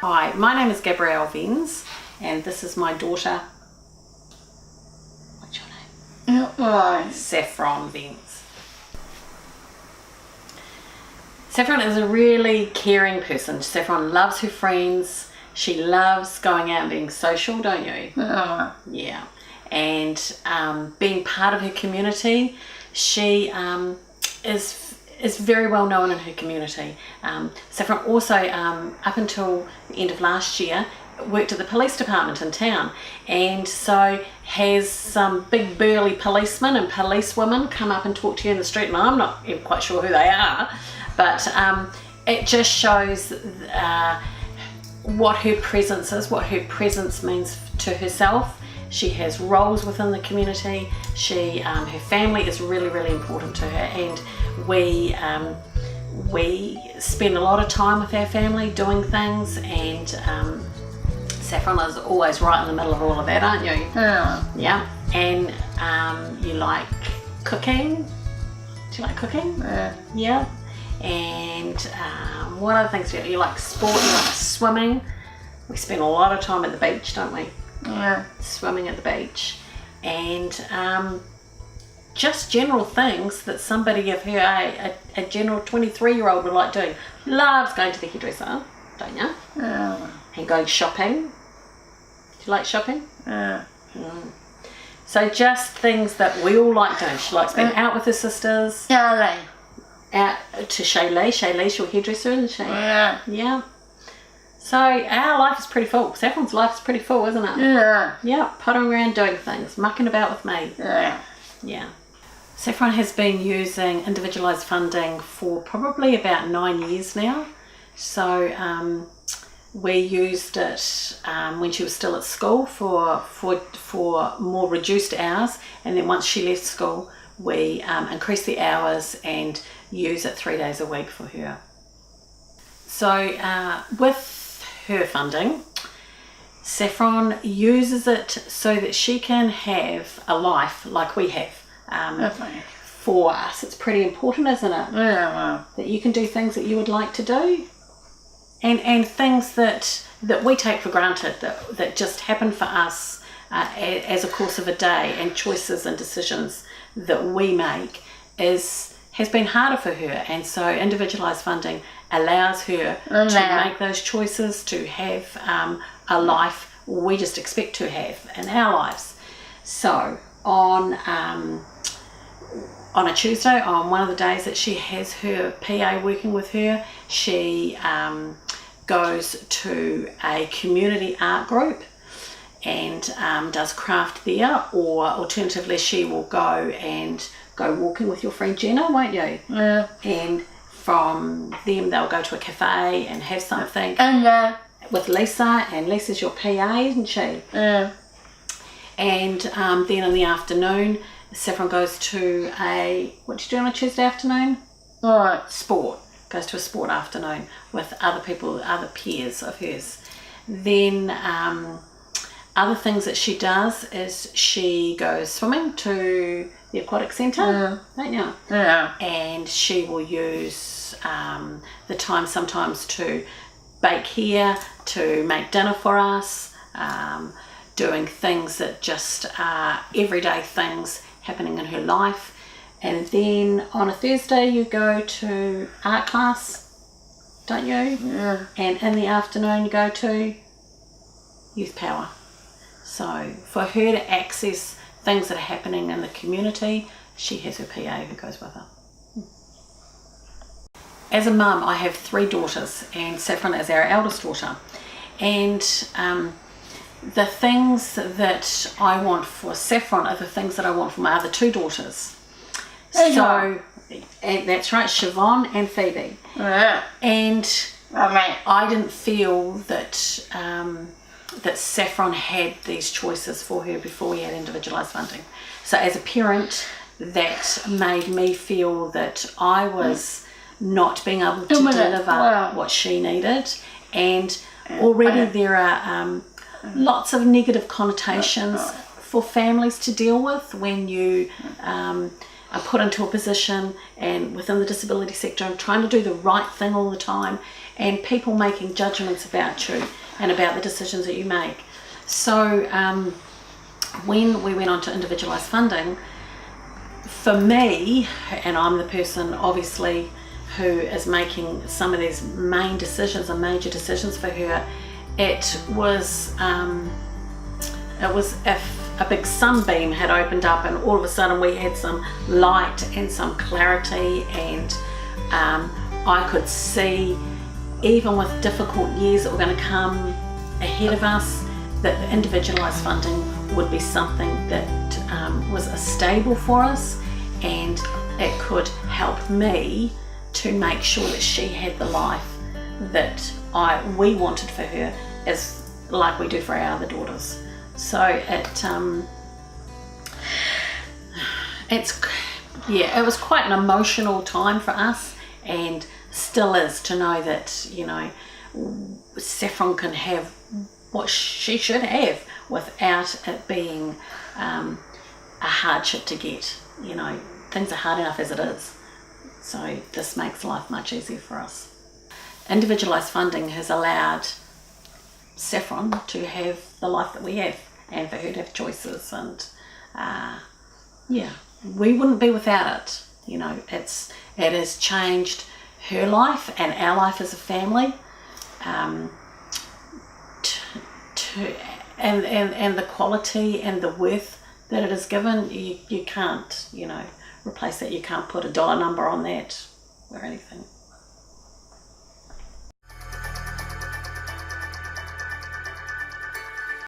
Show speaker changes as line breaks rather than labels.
Hi, my name is Saffron Venz, and this is my daughter. What's your name? Saffron Venz. Saffron is a really caring person. Saffron loves her friends. She loves going out and being social, don't you? Yeah. And being part of her community. She is very well known in her community. Saffron also, up until the end of last year, worked at the police department in town, and so has some big burly policemen and policewomen come up and talk to you in the street, and I'm not even quite sure who they are, but it just shows what her presence is, what her presence means to herself. She has roles within the community. Her family is really, really important to her, and we spend a lot of time with our family doing things, and Saffron is always right in the middle of all of that, aren't you? Yeah. And you like cooking? Do you like cooking? Yeah. And what other things do you like? Sport, you like swimming. We spend a lot of time at the beach, don't we? Yeah. Swimming at the beach. And just general things that somebody of her, a general 23-year-old would like doing. Loves going to the hairdresser, don't you? And going shopping. Do you like shopping? So just things that we all like doing. She likes being out with her sisters. Out to Shaylee. Shaylee's your hairdresser, isn't she? Yeah. So our life is pretty full. Saffron's life is pretty full, isn't it? Yeah, pottering around doing things, mucking about with me. Yeah. Saffron has been using individualised funding for probably about 9 years now. So we used it when she was still at school for more reduced hours, and then once she left school, we increased the hours and use it 3 days a week for her. So with her funding, Saffron uses it so that she can have a life like we have. For us, it's pretty important, isn't it? That you can do things that you would like to do, and things that we take for granted, that just happen for us as a course of a day, and choices and decisions that we make has been harder for her, and so individualised funding allows her to make those choices, to have a life we just expect to have in our lives. So on a Tuesday, on one of the days that she has her PA working with her, she goes to a community art group and does craft there, or alternatively she will go walking with your friend Jenna, won't you? And from them they'll go to a cafe and have something with Lisa, and Lisa's your PA, isn't she? And then in the afternoon, Saffron goes to what do you do on a Tuesday afternoon? Sport. Goes to a sport afternoon with other people, other peers of hers. Then other things that she does is she goes swimming to the aquatic centre, don't you? And she will use the time sometimes to bake here, to make dinner for us, doing things that just are everyday things happening in her life. And then on a Thursday you go to art class, don't you? And in the afternoon you go to youth power. So for her to access things that are happening in the community, she has her PA who goes with her. As a mum, I have 3 daughters, and Saffron is our eldest daughter. And the things that I want for Saffron are the things that I want for my other 2 daughters. So, and that's right, Siobhan and Phoebe. And I didn't feel that that Saffron had these choices for her before we had individualised funding. So as a parent, that made me feel that I was not being able to deliver what she needed, and already there are lots of negative connotations for families to deal with when you put into a position, and within the disability sector, and trying to do the right thing all the time, and people making judgments about you and about the decisions that you make. So when we went on to individualised funding, for me, and I'm the person obviously who is making some of these main decisions and major decisions for her, it was if a big sunbeam had opened up and all of a sudden we had some light and some clarity, and I could see, even with difficult years that were going to come ahead of us, that the individualised funding would be something that was stable for us, and it could help me to make sure that she had the life that we wanted for her, as like we do for our other daughters. So it was quite an emotional time for us, and still is, to know that, you know, Saffron can have what she should have without it being a hardship to get. You know, things are hard enough as it is, so this makes life much easier for us. Individualised funding has allowed Saffron to have the life that we have, and for her to have choices, and we wouldn't be without it. You know, it has changed her life and our life as a family, and the quality and the worth that it has given, you can't, you know, replace that. You can't put a dollar number on that or anything.